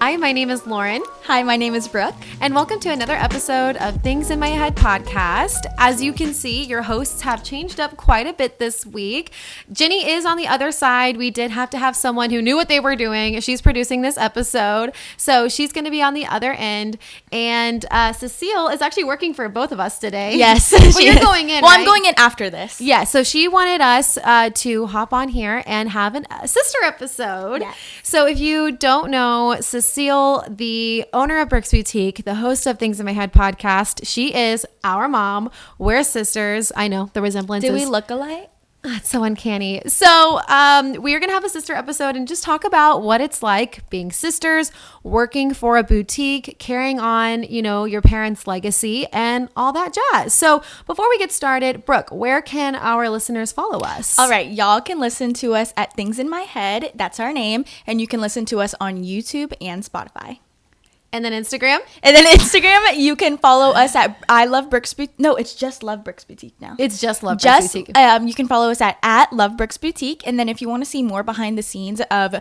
Hi, my name is Lauren. Hi, my name is Brooke. And welcome to another episode of Things in My Head podcast. As you can see, your hosts have changed up quite a bit this week. Jenny is on the other side. We did have to have someone who knew what they were doing. She's producing this episode. So she's going to be on the other end. And Cecile is actually working for both of us today. Yes. Well, you're going in, Well, right? I'm going in after this. Yeah, so she wanted us to hop on here and have a sister episode. Yes. So if you don't know, Cecile, the owner of Brooke's Boutique, the host of Things in My Head podcast, she is our mom. We're sisters. I know the resemblances. Do we look alike? It's so uncanny. So we are going to have a sister episode and just talk about what it's like being sisters, working for a boutique, carrying on, your parents' legacy and all that jazz. So before we get started, Brooke, where can our listeners follow us? All right. Y'all can listen to us at Things in My Head. That's our name. And you can listen to us on YouTube and Spotify. And then Instagram? And then Instagram, you can follow us at I Love Brooke's Boutique. No, it's just Love Brooke's Boutique now. It's just Love Brooke's Boutique. You can follow us at Love Brooke's Boutique. And then if you want to see more behind the scenes of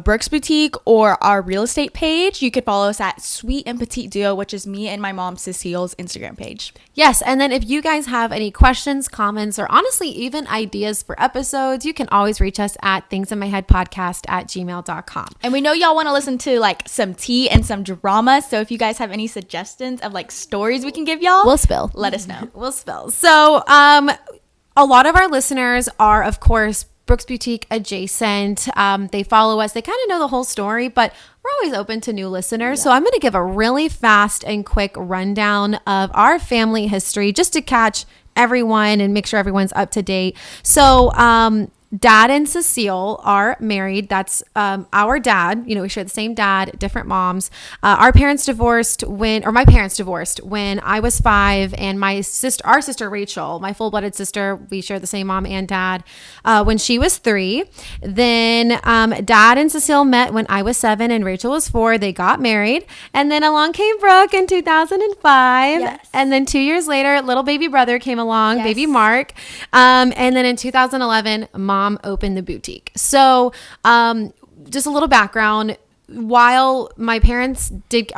Brooke's Boutique or our real estate page, you could follow us at Sweet and Petite Duo, which is me and my mom Cecile's Instagram page. Yes. And then if you guys have any questions, comments, or honestly even ideas for episodes, you can always reach us at thingsinmyheadpodcast@gmail.com. And we know y'all want to listen to like some tea and some drama. So if you guys have any suggestions of like stories we can give y'all, we'll spill. Let us know. We'll spill. So a lot of our listeners are, of course, Brooke's Boutique adjacent. They follow us. They kind of know the whole story, but we're always open to new listeners. Yeah. So I'm going to give a really fast and quick rundown of our family history just to catch everyone and make sure everyone's up to date. So Dad and Cecile are married. That's our dad. We share the same dad, different moms. My parents divorced when I was 5, and our sister Rachel, my full-blooded sister, we share the same mom and dad, when she was 3. Then Dad and Cecile met when I was 7 and Rachel was 4. They got married, and then along came Brooke in 2005. Yes. And then 2 years later, little baby brother came along, yes. baby Mark. And then in 2011, Mom opened the boutique. So just a little background. While our parents did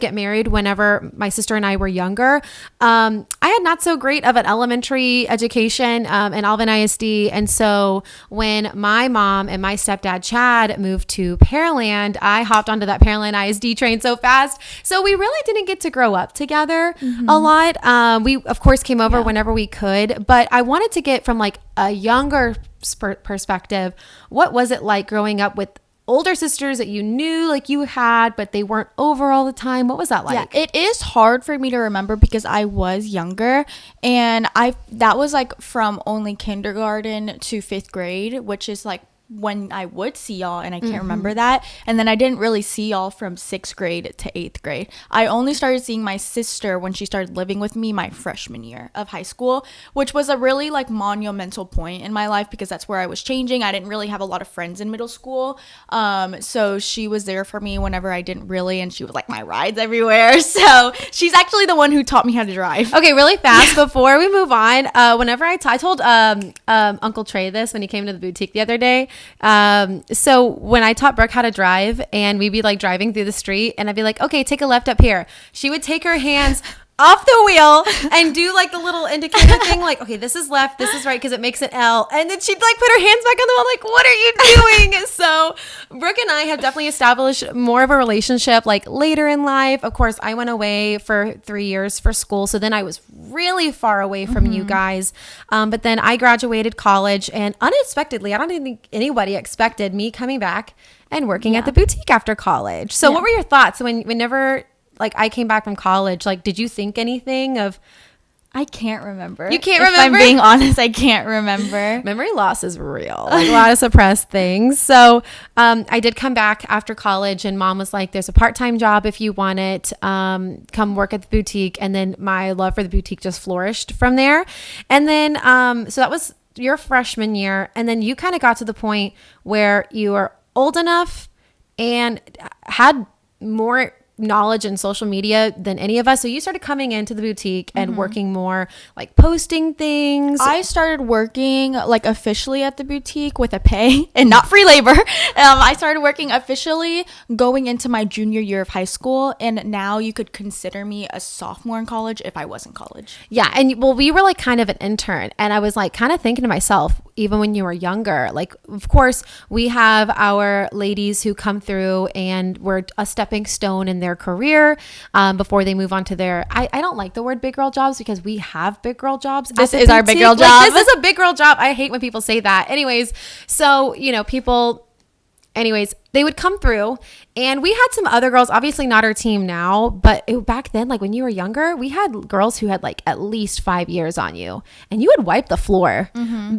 get married whenever my sister and I were younger, I had not so great of an elementary education in Alvin ISD. And so when my mom and my stepdad Chad moved to Pearland, I hopped onto that Pearland ISD train so fast. So we really didn't get to grow up together a lot. We of course came over whenever we could, but I wanted to get from like a younger perspective, what was it like growing up with older sisters that you knew like you had, but they weren't over all the time? What was that like? Yeah, it is hard for me to remember because I was younger, and that was like from only kindergarten to 5th grade, which is like when I would see y'all, and I can't remember that. And then I didn't really see y'all from 6th grade to 8th grade. I only started seeing my sister when she started living with me my freshman year of high school, which was a really like monumental point in my life because that's where I was changing. I didn't really have a lot of friends in middle school. So she was there for me whenever I didn't really, and she was like my rides everywhere. So she's actually the one who taught me how to drive. Okay, really fast before we move on. Whenever I told Uncle Trey this when he came to the boutique the other day. So when I taught Brooke how to drive, and we'd be like driving through the street, and I'd be like, okay, take a left up here. She would take her hands off the wheel and do like the little indicator thing, like, okay, this is left, this is right, because it makes an L. And then she'd like put her hands back on the wheel, like, what are you doing? So Brooke and I have definitely established more of a relationship like later in life. Of course, I went away for 3 years for school, so then I was really far away from you guys. But then I graduated college, and unexpectedly, I don't think anybody expected me coming back and working at the boutique after college. So what were your thoughts whenever like I came back from college? Like, did you think anything of? I can't remember. You can't remember? If I'm being honest, I can't remember. Memory loss is real. Like, a lot of suppressed things. So I did come back after college, and Mom was like, there's a part-time job if you want it. Come work at the boutique. And then my love for the boutique just flourished from there. And then so that was your freshman year. And then you kind of got to the point where you were old enough and had more knowledge in social media than any of us. So you started coming into the boutique and working more, like posting things. I started working like officially at the boutique with a pay and not free labor. I started working officially going into my junior year of high school, and now you could consider me a sophomore in college if I was in college. Yeah. And well, we were like kind of an intern, and I was like kind of thinking to myself, even when you were younger, like, of course, we have our ladies who come through and we're a stepping stone in their career before they move on to their, I don't like the word big girl jobs because we have big girl jobs. This is our big girl job. Like, this is a big girl job. I hate when people say that. Anyways, so, they would come through, and we had some other girls, obviously not our team now, but back then, like when you were younger, we had girls who had like at least 5 years on you, and you would wipe the floor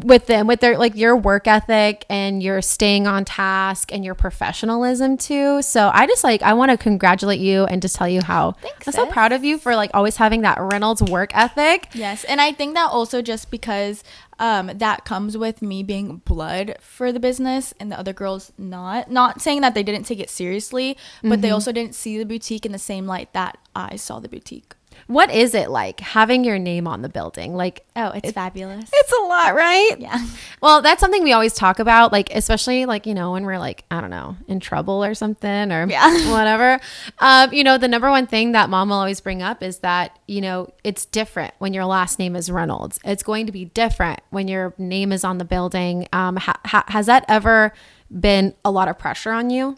with them, with their, like, your work ethic and your staying on task and your professionalism too. So I want to congratulate you and just tell you how I'm so proud of you for like always having that Reynolds work ethic. Yes. And I think that also just because that comes with me being blood for the business and the other girls not saying that they didn't take it seriously, but they also didn't see the boutique in the same light that I saw the boutique. What is it like having your name on the building? Like, it's fabulous. It's a lot, right? Yeah. Well, that's something we always talk about, like, especially like, when we're like, I don't know, in trouble or something or whatever. The number one thing that mom will always bring up is that, it's different when your last name is Reynolds. It's going to be different when your name is on the building. Has that ever been a lot of pressure on you?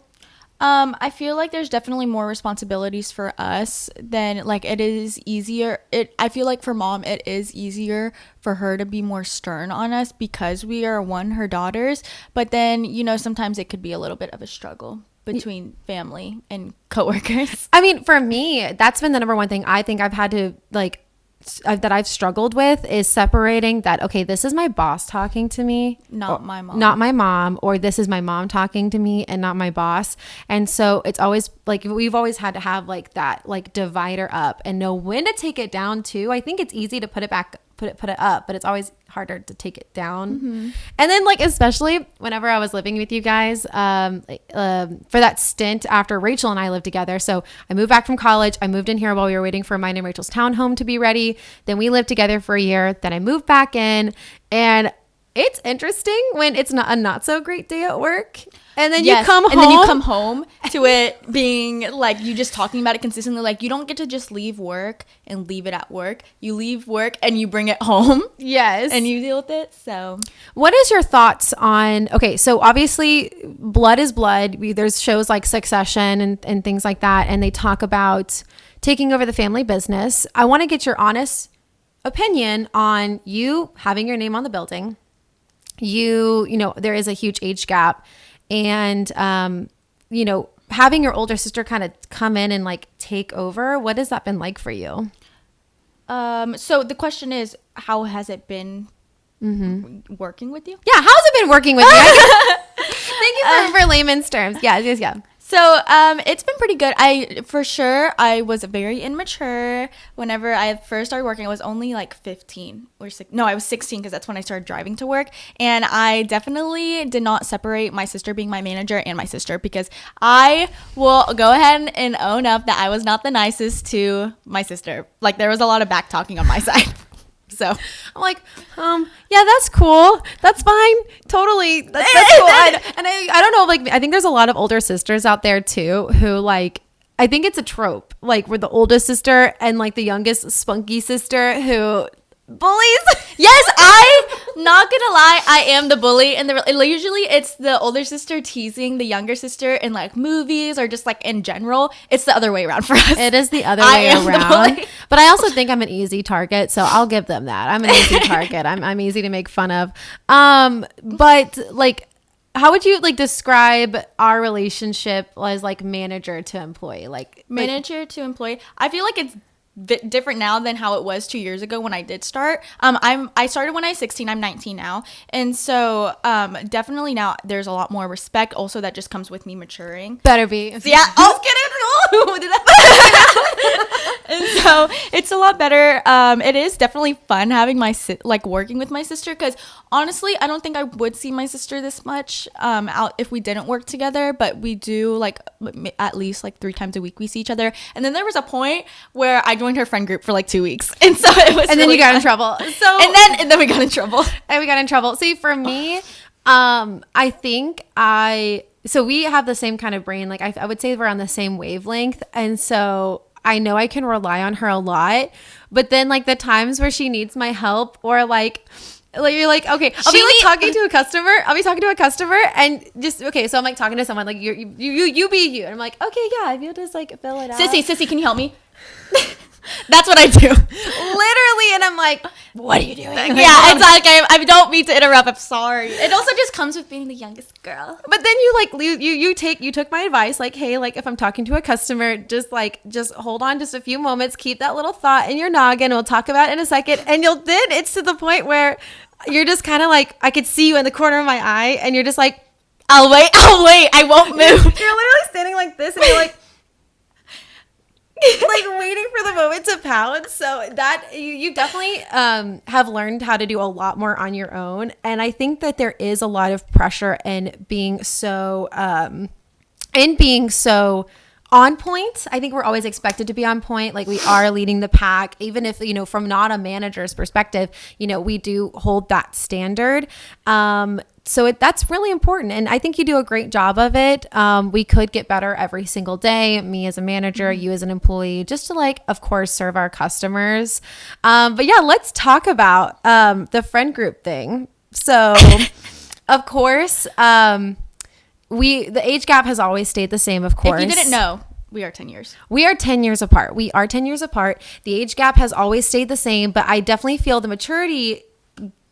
I feel like there's definitely more responsibilities for us than like it is easier. I feel like for mom, it is easier for her to be more stern on us because we are her daughters. But then, sometimes it could be a little bit of a struggle between family and coworkers. I mean, for me, that's been the number one thing I think I've had to that I've struggled with is separating that, okay, this is my boss talking to me, not my mom, or this is my mom talking to me and not my boss. And so it's always like, we've always had to have like that, like, divider up and know when to take it down too. I think it's easy to put it back, put it up, but it's always harder to take it down. And then, like, especially whenever I was living with you guys, for that stint after Rachel and I lived together. So I moved back from college. I moved in here while we were waiting for mine and Rachel's townhome to be ready. Then we lived together for a year. Then I moved back in, and it's interesting when it's not so great day at work. And then you come home. And then you come home to it being like you just talking about it consistently. Like, you don't get to just leave work and leave it at work. You leave work and you bring it home. Yes. And you deal with it. So what is your thoughts on, okay, so obviously blood is blood. There's shows like Succession and things like that. And they talk about taking over the family business. I want to get your honest opinion on you having your name on the building. There is a huge age gap. And, having your older sister kind of come in and like take over, what has that been like for you? So the question is, how has it been working with you? Yeah. How's it been working with you? Thank you for layman's terms. Yeah. So it's been pretty good. I was very immature whenever I first started working. I was only like 15 or 16. No, I was 16 because that's when I started driving to work. And I definitely did not separate my sister being my manager and my sister, because I will go ahead and own up that I was not the nicest to my sister. Like, there was a lot of back talking on my side. So I'm like, yeah, that's cool. That's fine. Totally. That's cool. I don't know. Like, I think there's a lot of older sisters out there too, who, like, I think it's a trope. Like, we're the oldest sister and like the youngest spunky sister who bullies. Yes, I'm not gonna lie, I am the bully, and usually it's the older sister teasing the younger sister in like movies or just like in general. It's the other way around for us. It is the other way around. But I also think I'm an easy target, so I'll give them that. I'm an easy target. I'm easy to make fun of. But like, how would you like describe our relationship as like manager to employee? Manager to employee, I feel like it's different now than how it was 2 years ago when I did start. I started when I was 16. I'm 19 now, and so definitely now there's a lot more respect. Also, that just comes with me maturing. Better be. So, yeah, I was kidding. Oh, did I? And so it's a lot better. It is definitely fun having working with my sister, because honestly, I don't think I would see my sister this much out if we didn't work together. But we do, like, at least like 3 times a week we see each other. And then there was a point where I joined her friend group for like 2 weeks, and so it was. And then you got in trouble. So and then we got in trouble. And we got in trouble. See, for me, I think so we have the same kind of brain. Like I would say we're on the same wavelength. And so I know I can rely on her a lot, but then like the times where she needs my help, or like you're like, okay, I'll be talking to a customer and just, okay. So I'm like talking to someone like you be you. And I'm like, okay, yeah, if you'll just like fill it out. Sissy, can you help me? That's what I do. Literally. And I'm like, what are you doing? Yeah, it's like, I don't mean to interrupt. I'm sorry. It also just comes with being the youngest girl. But then you took my advice, like, hey, like if I'm talking to a customer, just hold on just a few moments, keep that little thought in your noggin. We'll talk about it in a second. And then it's to the point where you're just kind of like, I could see you in the corner of my eye, and you're just like, I'll wait. I won't move. You're literally standing like this, and you're like, like waiting for the moment to pounce. So that you definitely have learned how to do a lot more on your own. And I think that there is a lot of pressure in being so on point. I think we're always expected to be on point. Like we are leading the pack, even if, from not a manager's perspective, we do hold that standard. So that's really important. And I think you do a great job of it. We could get better every single day. Me as a manager, you as an employee, just to like, of course, serve our customers. But yeah, let's talk about the friend group thing. So of course, the age gap has always stayed the same, of course. If you didn't know, we are 10 years. We are 10 years apart. The age gap has always stayed the same, but I definitely feel the maturity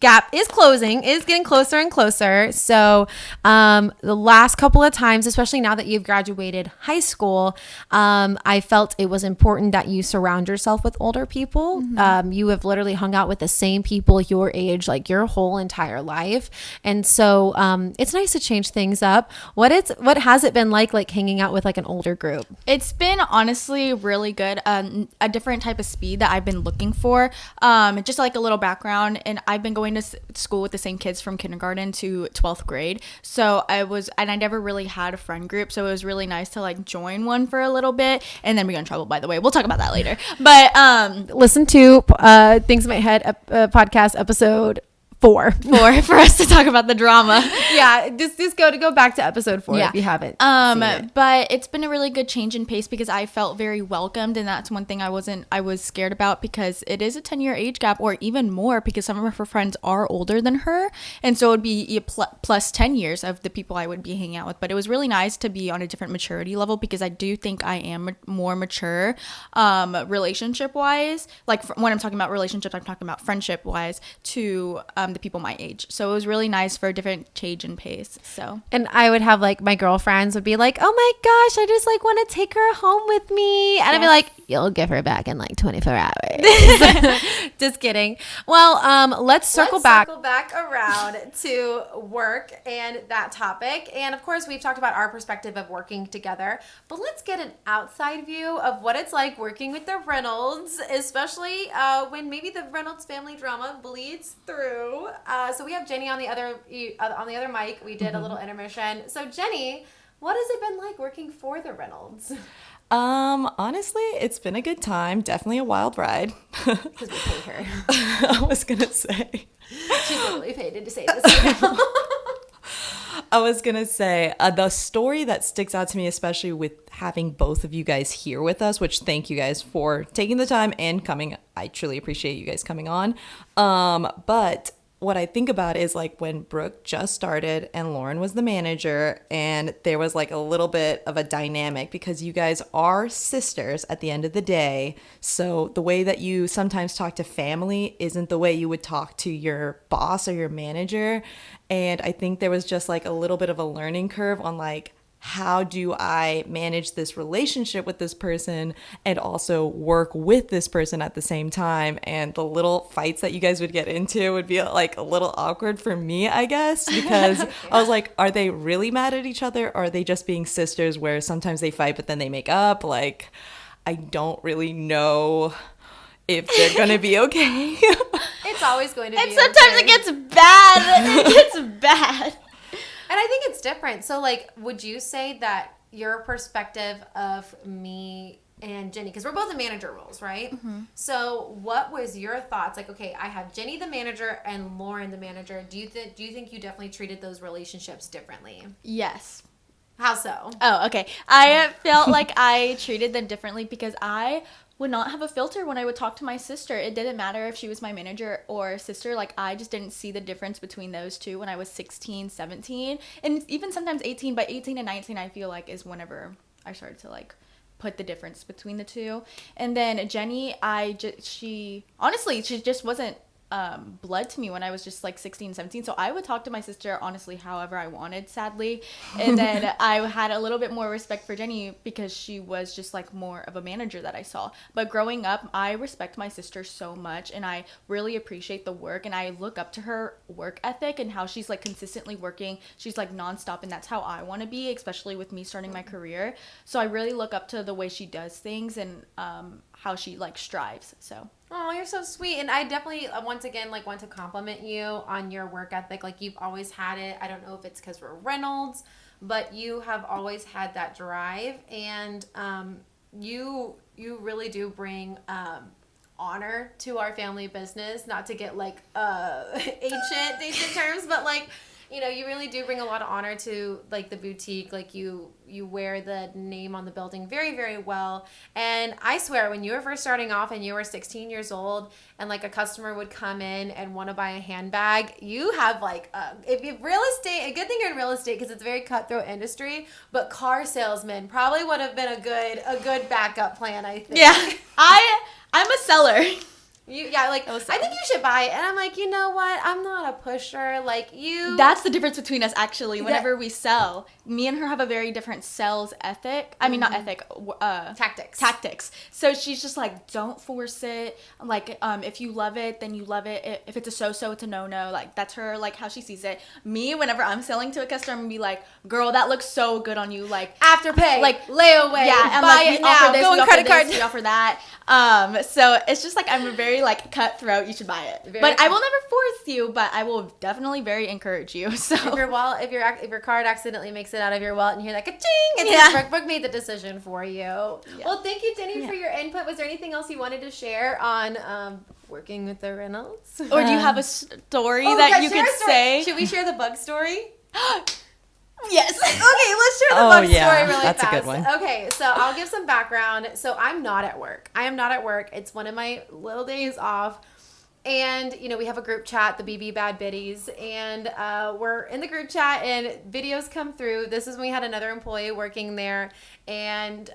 gap is getting closer and closer. So the last couple of times, especially now that you've graduated high school, I felt it was important that you surround yourself with older people. You have literally hung out with the same people your age, like your whole entire life. And so it's nice to change things up. What has it been like hanging out with like an older group? It's been honestly really good. A different type of speed that I've been looking for. Just like a little background, and I've been going to school with the same kids from kindergarten to 12th grade. So I never really had a friend group. So it was really nice to like join one for a little bit. And then we got in trouble, by the way. We'll talk about that later. But listen to Things in My Head podcast episode 4 for us to talk about the drama. Yeah, just go back to episode 4 if you haven't seen it. But it's been a really good change in pace because I felt very welcomed, and that's one thing I was scared about, because it is a 10-year age gap, or even more, because some of her friends are older than her, and so it would be plus 10 years of the people I would be hanging out with. But it was really nice to be on a different maturity level, because I do think I am more mature relationship wise. Like when I'm talking about relationships, I'm talking about friendship wise, to the people my age. So it was really nice for a different change in pace. So, and I would have like my girlfriends would be like, oh my gosh, I just like want to take her home with me, and I'd be like, you'll give her back in like 24 hours. Just kidding. Well, let's circle back around to work and that topic. And of course, we've talked about our perspective of working together, but let's get an outside view of what it's like working with the Reynolds, especially when maybe the Reynolds family drama bleeds through. So we have Jenny on the other mic. We did a little intermission. So Jenny, what has it been like working for the Reynolds? Honestly, it's been a good time. Definitely a wild ride. Because we paid her. I was gonna say. She's literally paid to say this right now. I was gonna say the story that sticks out to me, especially with having both of you guys here with us, which thank you guys for taking the time and coming. I truly appreciate you guys coming on. But what I think about is like when Brooke just started and Lauren was the manager, and there was like a little bit of a dynamic because you guys are sisters at the end of the day. So the way that you sometimes talk to family isn't the way you would talk to your boss or your manager. And I think there was just like a little bit of a learning curve on like how do I manage this relationship with this person and also work with this person at the same time? And the little fights that you guys would get into would be like a little awkward for me, I guess, because I was like, are they really mad at each other? Or are they just being sisters where sometimes they fight, but then they make up? Like, I don't really know if they're going to be okay. It's always going to be And sometimes it gets bad. It gets bad. And I think it's different. So, like, would you say that your perspective of me and Jenny, because we're both in manager roles, right? Mm-hmm. So, what was your thoughts? Like, okay, I have Jenny the manager and Lauren the manager. Do you think you definitely treated those relationships differently? Yes. How so? Oh, okay. I felt like I treated them differently because I would not have a filter when I would talk to my sister. It didn't matter if she was my manager or sister. Like, I just didn't see the difference between those two when I was 16, 17, and even sometimes 18. But 18 and 19, I feel like, is whenever I started to, like, put the difference between the two. And then Jenny, she just wasn't blood to me when I was just like 16, 17. So I would talk to my sister honestly however I wanted, sadly. And then I had a little bit more respect for Jenny because she was just like more of a manager that I saw. But growing up, I respect my sister so much and I really appreciate the work, and I look up to her work ethic and how she's like consistently working. She's like nonstop, and that's how I want to be, especially with me starting my career. So I really look up to the way she does things and how she like strives. So oh, you're so sweet. And I definitely, once again, like, want to compliment you on your work ethic. Like, you've always had it. I don't know if it's because we're Reynolds, but you have always had that drive. And you really do bring honor to our family business. Not to get, like, ancient terms, but, like, you know, you really do bring a lot of honor to, like, the boutique. Like, you wear the name on the building very, very well. And I swear, when you were first starting off and you were 16 years old and, like, a customer would come in and want to buy a handbag, you have, like, if real estate, a good thing you're in real estate because it's a very cutthroat industry, but car salesman probably would have been a good backup plan, I think. yeah, I'm a seller. I think you should buy it. And I'm like, you know what? I'm not a pusher. Like, you. That's the difference between us, actually. Whenever we sell, me and her have a very different sales ethic. I mean, not ethic. Tactics. So she's just like, don't force it. Like, if you love it, then you love it. If it's a so-so, it's a no-no. Like, that's her, like, how she sees it. Me, whenever I'm selling to a customer, I'm gonna be like, girl, that looks so good on you. Like, Afterpay. Like, layaway. Yeah, and buy like, it now. Go on credit card. We offer that. So it's just like, I'm a very like cutthroat. You should buy it, but I will never force you. But I will definitely very encourage you. So if your card accidentally makes it out of your wallet and you hear that ka-ching, and Brooke made the decision for you. Yeah. Well, thank you, Jenny, for your input. Was there anything else you wanted to share on working with the Reynolds? Or do you have a story that you could say? Should we share the bug story? Yes. Okay, let's share the bug story really that's fast. a good one. Okay, so I'll give some background. So I'm not at work. I am not at work. It's one of my little days off. And, you know, we have a group chat, the BB Bad Biddies, and we're in the group chat and videos come through. This is when we had another employee working there, and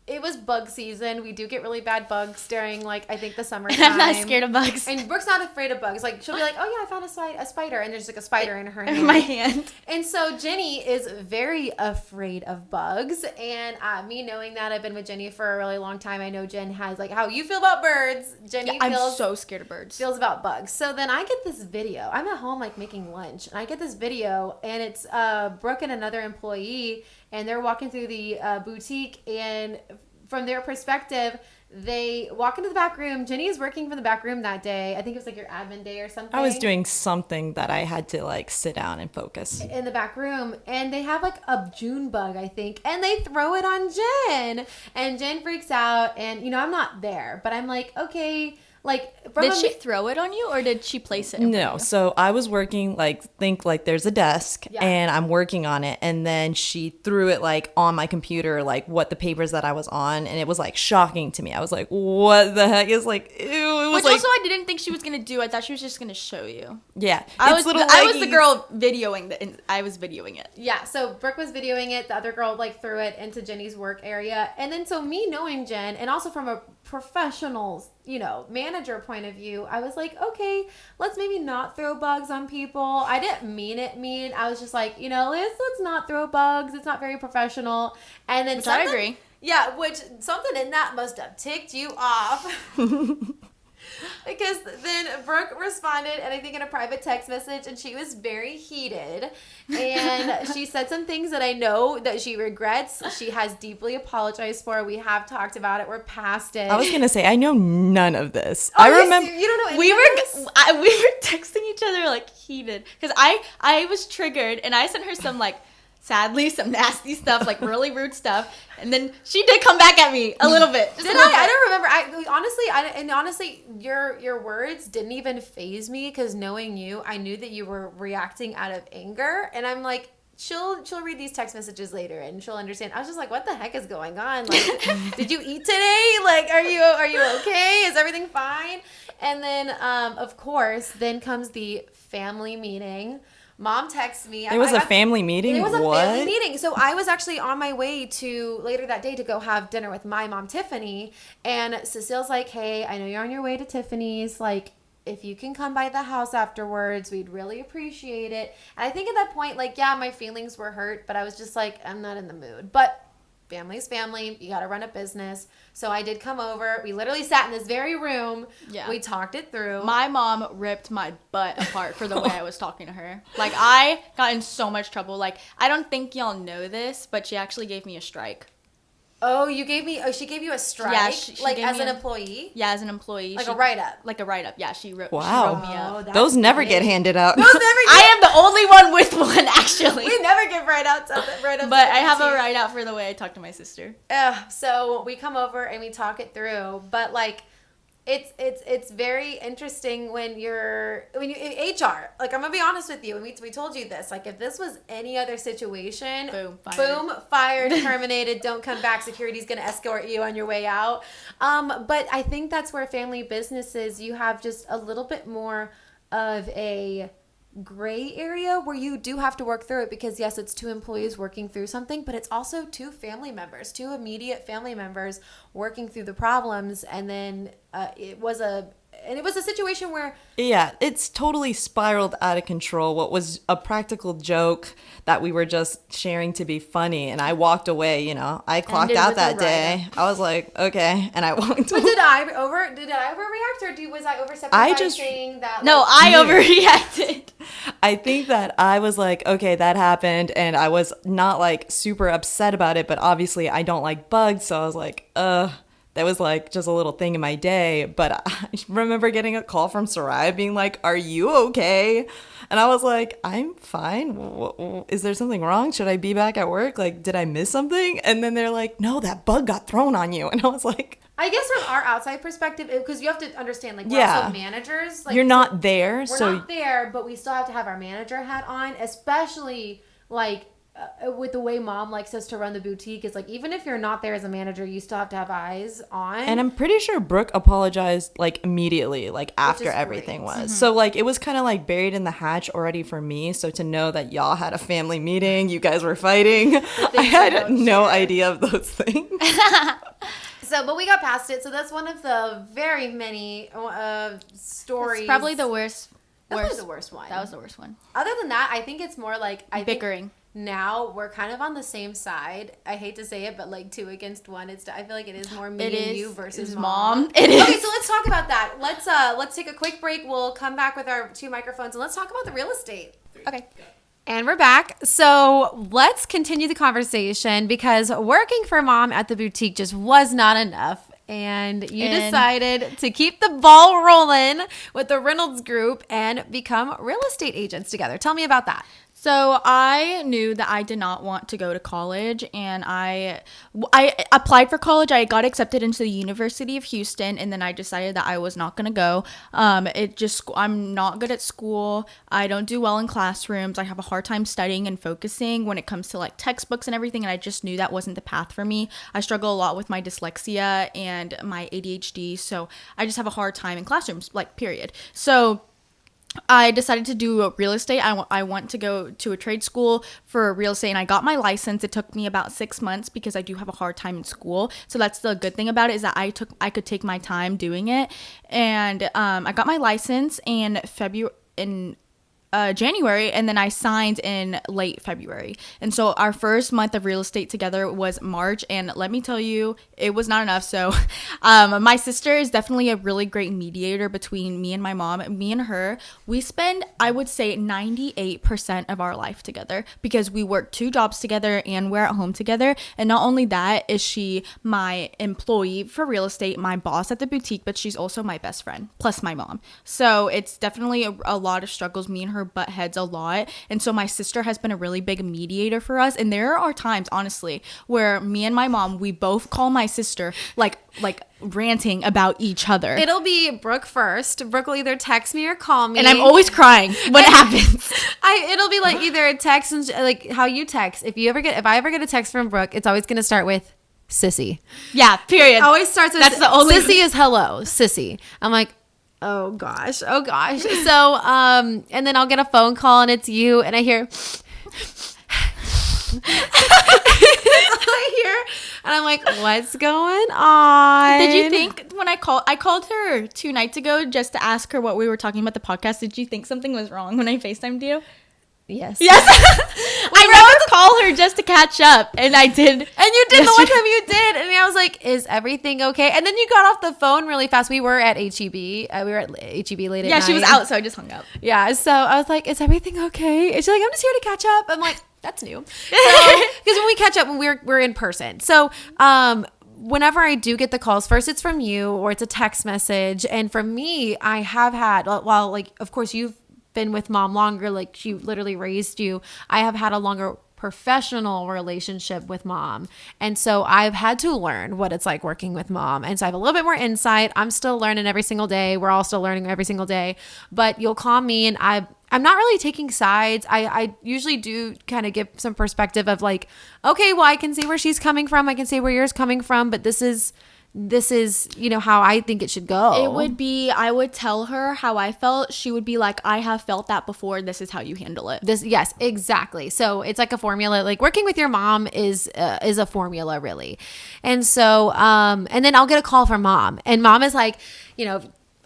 it was bug season. We do get really bad bugs during, like, I think the summertime. I'm not scared of bugs. And Brooke's not afraid of bugs. Like, she'll be like, oh, yeah, I found a spider. And there's, like, a spider in her hand. In my hand. And so Jenny is very afraid of bugs. And me knowing that, I've been with Jenny for a really long time. I know Jen has, like, how you feel about birds. Jenny I'm so scared of birds. Feels about bugs. So then I get this video. I'm at home, like, making lunch. And I get this video. And it's Brooke and another employee. And they're walking through the boutique. And from their perspective, they walk into the back room. Jenny is working from the back room that day. I think it was like your admin day or something. I was doing something that I had to like sit down and focus. In the back room. And they have like a June bug, I think. And they throw it on Jen. And Jen freaks out. And, you know, I'm not there. But I'm like, okay. Like, did she throw it on you or did she place it? No. So I was working, like, think like there's a desk and I'm working on it. And then she threw it like on my computer, like what the papers that I was on. And it was like shocking to me. I was like, what the heck is like, ew. It was Which like, also I didn't think she was going to do. I thought she was just going to show you. Yeah. I was the girl videoing I was videoing it. Yeah. So Brooke was videoing it. The other girl like threw it into Jenny's work area. And then so me knowing Jen and also from a professional, manager point of view, I was like, okay, let's maybe not throw bugs on people. I didn't mean it mean. I was just like, let's not throw bugs. It's not very professional. And then I agree. Yeah, which something in that must have ticked you off. Because then Brooke responded, and I think in a private text message, and she was very heated. And she said some things that I know that she regrets. She has deeply apologized for. We have talked about it. We're past it. I was going to say, I know none of this. Oh, I remember. You don't know any we of were this? we were texting each other like heated because I was triggered and I sent her some like sadly some nasty stuff, like really rude stuff, and then she did come back at me a little bit. Did I? I don't remember. Honestly, your words didn't even faze me because knowing you, I knew that you were reacting out of anger, and I'm like, she'll read these text messages later and she'll understand. I was just like, what the heck is going on? Like, did you eat today? Like, are you okay? Is everything fine? And then, of course, then comes the family meeting. Mom texts me. It was a family meeting? It was a family meeting. So I was actually on my way to later that day to go have dinner with my mom, Tiffany. And Cecile's like, hey, I know you're on your way to Tiffany's. Like, if you can come by the house afterwards, we'd really appreciate it. And I think at that point, like, yeah, my feelings were hurt, but I was just like, I'm not in the mood. But family's family. You got to run a business. So I did come over. We literally sat in this very room. Yeah. We talked it through. My mom ripped my butt apart for the way I was talking to her. Like, I got in so much trouble. Like, I don't think y'all know this, but she actually gave me a strike. Oh, she gave you a strike? Yeah, she like as an employee? Yeah, as an employee. Like a write-up? Like a write-up, yeah. She wrote me up. Those never get handed out. I am the only one with one, actually. We never give write-outs. But I have a write-out for the way I talk to my sister. So we come over and we talk it through. But, like, it's very interesting when you HR, like, I'm gonna be honest with you, and we told you this, like, if this was any other situation, boom, fired, terminated, don't come back, security's gonna escort you on your way out. But I think that's where family businesses, you have just a little bit more of a gray area where you do have to work through it, because yes, it's two employees working through something, but it's also two immediate family members working through the problems. And then it was a situation where it's totally spiraled out of control. What was a practical joke that we were just sharing to be funny, and I walked away. I clocked out that day. I was like, okay, and I walked away. Did I overreact, or was I overstepping saying that? No, I overreacted. I think that I was like, okay, that happened, and I was not like super upset about it, but obviously I don't like bugs, so I was like, that was like just a little thing in my day. But I remember getting a call from Sarai being like, are you okay? And I was like, I'm fine. Is there something wrong? Should I be back at work? Like, did I miss something? And then they're like, no, that bug got thrown on you. And I was like, I guess from our outside perspective, because you have to understand, like, we're also managers. Like, you're not there. We're not there, but we still have to have our manager hat on, especially, like, with the way mom likes us to run the boutique. Is like, even if you're not there as a manager, you still have to have eyes on. And I'm pretty sure Brooke apologized like immediately, like after everything was. Mm-hmm. So like it was kind of like buried in the hatch already for me. So to know that y'all had a family meeting, you guys were fighting, I had no idea of those things. But we got past it. So that's one of the very many stories. It's probably the worst. That was the worst one. That was the worst one. Other than that, I think it's more like bickering. Now we're kind of on the same side. I hate to say it, but like 2 against 1. I feel like it is more me and you versus mom. It is. Okay, so let's talk about that. Let's take a quick break. We'll come back with our 2 microphones and let's talk about the real estate. Okay. And we're back. So let's continue the conversation, because working for mom at the boutique just was not enough. And you decided to keep the ball rolling with the Reynolds Group and become real estate agents together. Tell me about that. So I knew that I did not want to go to college, and I applied for college. I got accepted into the University of Houston, and then I decided that I was not going to go. I'm not good at school. I don't do well in classrooms. I have a hard time studying and focusing when it comes to like textbooks and everything, and I just knew that wasn't the path for me. I struggle a lot with my dyslexia and my ADHD, so I just have a hard time in classrooms, like, period. So I decided to do real estate. I want to go to a trade school for real estate, and I got my license. It took me about 6 months because I do have a hard time in school. So that's the good thing about it, is that I could take my time doing it. And I got my license in January, and then I signed in late February. And so our first month of real estate together was March, and let me tell you, it was not enough. So my sister is definitely a really great mediator between me and my mom. Me and her, we spend, I would say, 98% of our life together, because we work 2 jobs together and we're at home together. And not only that is she my employee for real estate, my boss at the boutique, but she's also my best friend, plus my mom. So it's definitely a lot of struggles. Me and her butt heads a lot, and so my sister has been a really big mediator for us. And there are times, honestly, where me and my mom, we both call my sister like ranting about each other. It'll be Brooke first. Brooke will either text me or call me, and I'm always crying when it happens. It'll be like either a text and like how you text. If I ever get a text from Brooke, it's always gonna start with sissy. Yeah, period. It always starts with, that's the only sissy is hello, sissy. I'm like, oh gosh. So and then I'll get a phone call and it's you, and I hear I hear, and I'm like, what's going on? Did you think when I called her 2 nights ago just to ask her what we were talking about the podcast, did you think something was wrong when I FaceTimed you? Yes. I never call her just to catch up, and I did. And you did the one time you did, and I was like, is everything okay? And then you got off the phone really fast. We were at HEB. We were at HEB late at night. Yeah, she was out, so I just hung up. Yeah, so I was like, is everything okay? And she's like, I'm just here to catch up. I'm like, that's new. Because when we catch up, when we're in person. So whenever I do get the calls, first it's from you or it's a text message. And for me, I have had, while like, of course, you've been with mom longer, like she literally raised you, I have had a longer professional relationship with mom, and so I've had to learn what it's like working with mom, and so I have a little bit more insight. I'm still learning every single day. We're all still learning every single day, but you'll call me and I'm not really taking sides. I usually do kind of give some perspective of like, okay, well, I can see where she's coming from, I can see where yours coming from, but this is how I think it should go. It would be, I would tell her how I felt. She would be like, I have felt that before. This is how you handle it. Yes, exactly. So it's like a formula. Like working with your mom is a formula, really. And so, and then I'll get a call from mom, and mom is like,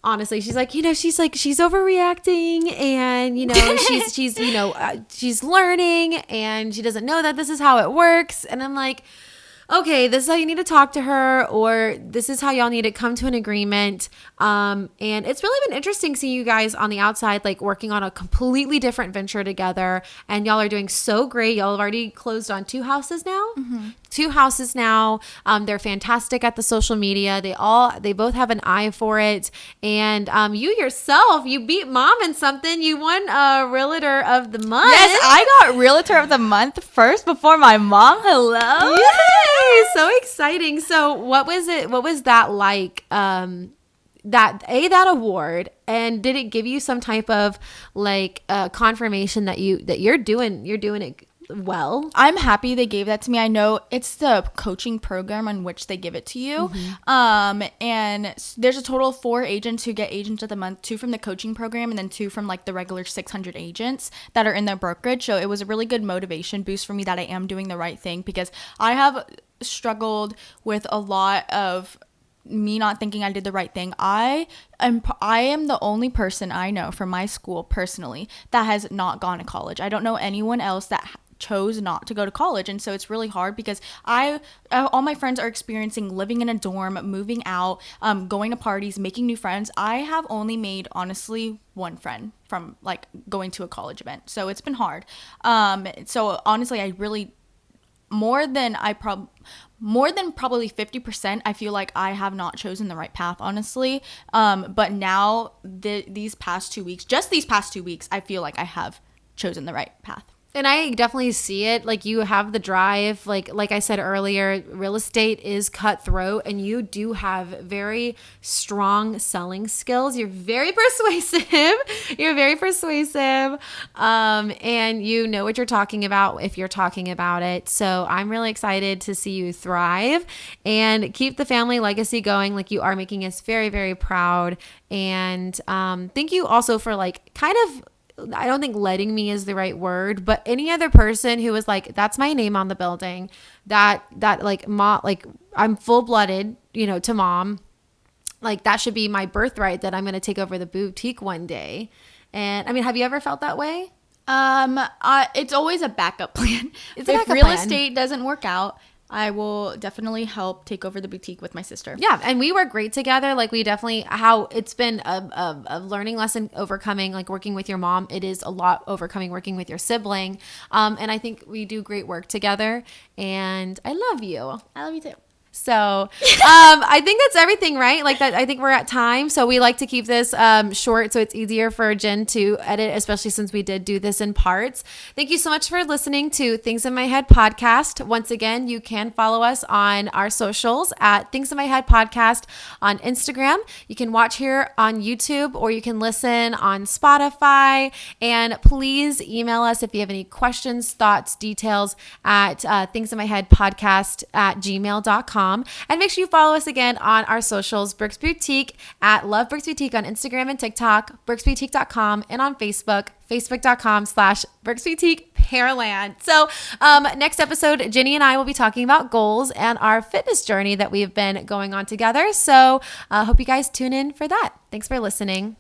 honestly, she's like, she's overreacting, and she's learning, and she doesn't know that this is how it works. And I'm like, okay, this is how you need to talk to her, or this is how y'all need to come to an agreement. And it's really been interesting seeing you guys on the outside, like working on a completely different venture together. And y'all are doing so great. Y'all have already closed on 2 houses now. Mm-hmm. 2 houses now. They're fantastic at the social media. They both have an eye for it. And you yourself, you beat mom in something. You won a Realtor of the Month. Yes, I got Realtor of the Month first before my mom. Hello. Yay! So exciting. So what was it? What was that like? That award, and did it give you some type of like confirmation that you're doing it well? I'm happy they gave that to me. I know it's the coaching program on which they give it to you. Mm-hmm. And there's a total of 4 agents who get Agent of the Month, 2 from the coaching program and then 2 from like the regular 600 agents that are in their brokerage. So it was a really good motivation boost for me that I am doing the right thing, because I have struggled with a lot of me not thinking I did the right thing. I am the only person I know from my school personally that has not gone to college. I don't know anyone else that chose not to go to college, and so it's really hard because all my friends are experiencing living in a dorm, moving out, going to parties, making new friends. I have only made honestly 1 friend from like going to a college event, so it's been hard. So honestly, I really more than probably 50%, I feel like I have not chosen the right path, honestly. But now these past 2 weeks, I feel like I have chosen the right path. And I definitely see it. Like, you have the drive. Like I said earlier, real estate is cutthroat, and you do have very strong selling skills. You're very persuasive. You're very persuasive. And you know what you're talking about if you're talking about it. So I'm really excited to see you thrive and keep the family legacy going. Like, you are making us very, very proud. And thank you also for like kind of, I don't think letting me is the right word, but any other person who was like, that's my name on the building, that like mom, like I'm full-blooded, you know, to mom, like that should be my birthright, that I'm going to take over the boutique one day. And I mean, have you ever felt that way? It's always a backup plan. It's a if backup real plan. estate doesn't work out, I will definitely help take over the boutique with my sister. Yeah, and we work great together. Like, we definitely, how it's been a learning lesson overcoming, like working with your mom. It is a lot overcoming working with your sibling. And I think we do great work together. And I love you. I love you too. So I think that's everything, right? Like that. I think we're at time. So we like to keep this short so it's easier for Jen to edit, especially since we did do this in parts. Thank you so much for listening to Things in My Head podcast. Once again, you can follow us on our socials at Things in My Head podcast on Instagram. You can watch here on YouTube, or you can listen on Spotify. And please email us if you have any questions, thoughts, details at thingsinmyheadpodcast@gmail.com. And make sure you follow us again on our socials, Brooke's Boutique at Love Brooke's Boutique on Instagram and TikTok, brooksboutique.com, and on Facebook, facebook.com/Brooke's Boutique Pearland. So next episode, Jenny and I will be talking about goals and our fitness journey that we've been going on together. So I hope you guys tune in for that. Thanks for listening.